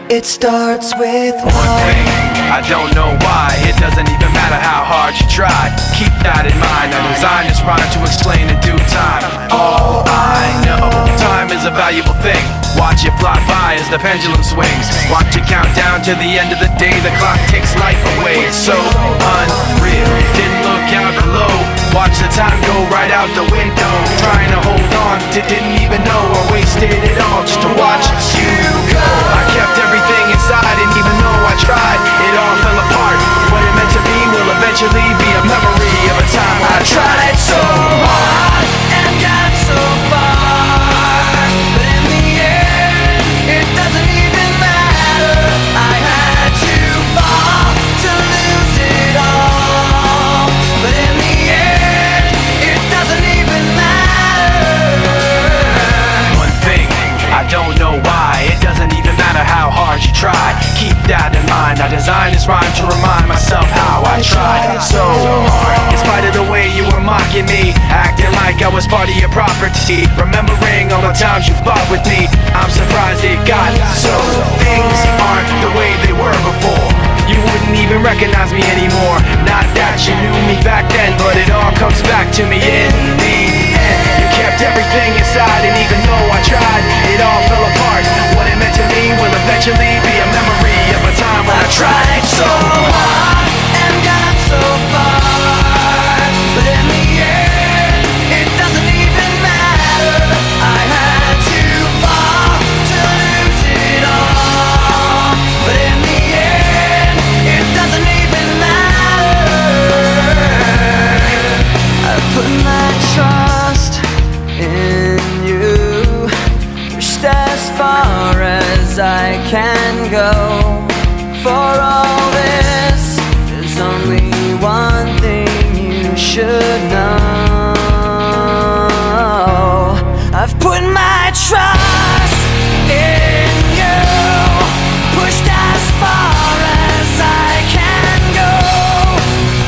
It starts with one thing, I don't know why. It doesn't even matter how hard you try. Keep that in mind, I designed this rhyme to explain in due time. All I know, time is a valuable thing. Watch it fly by as the pendulum swings. Watch it count down to the end of the day. The clock takes life away, it's so unreal. Didn't look out below, watch the time go right out the window. Trying to hold on, didn't even know I wasted it all just to watch you go. I kept everything inside, and even though I tried, it all fell apart. What it meant to be will eventually be a memory of a time when I tried so hard and got so far, but in the end, it doesn't even matter. I had to fall to lose it all, but in the end, it doesn't even matter. One thing, I don't know why. It doesn't even matter how hard you try. Keep that in mind, I designed this rhyme to remind myself how I tried so hard. In spite of the way you were mocking me, acting like I was part of your property, remembering all the times you fought with me, I'm surprised it got so. Things aren't the way they were before. You wouldn't even recognize me anymore. Not that you knew me back then, but it all comes back to me in the end. You kept everything inside, and even though I tried, it all fell apart. What it meant to me will eventually be a memory of a time when I tried so hard and got so far, but in the end, it doesn't even matter. I had to fall to lose it all, but in the end, it doesn't even matter. I put my trust in you, pushed as far as I can go. For all this, there's only one thing you should know. I've put my trust in you, pushed as far as I can go.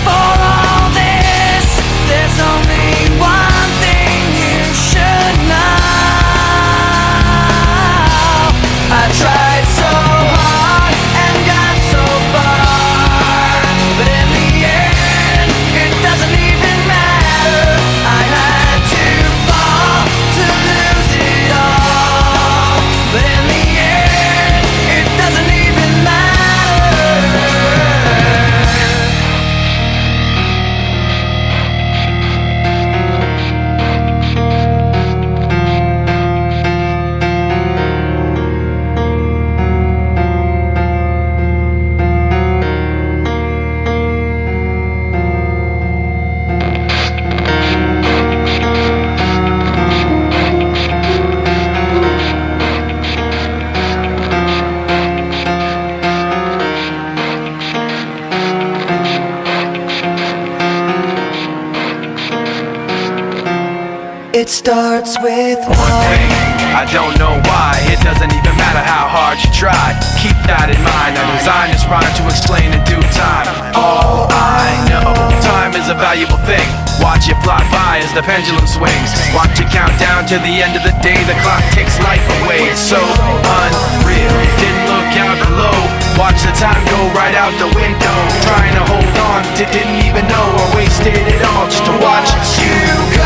For all this, there's only one thing you should know. I tried so hard and got so far, but in the end, it doesn't even matter. I had to fall to lose it all, but in the end, it doesn't even matter. It starts with one thing, I don't know why. It doesn't even matter how hard you try. Keep that in mind, I designed this rhyme to explain in due time. All I know, time is a valuable thing. Watch it fly by as the pendulum swings. Watch it count down to the end of the day. The clock takes life away, it's so unreal. Didn't look out below, watch the time go right out the window. Trying to hold on, didn't even know I wasted it all just to watch you go.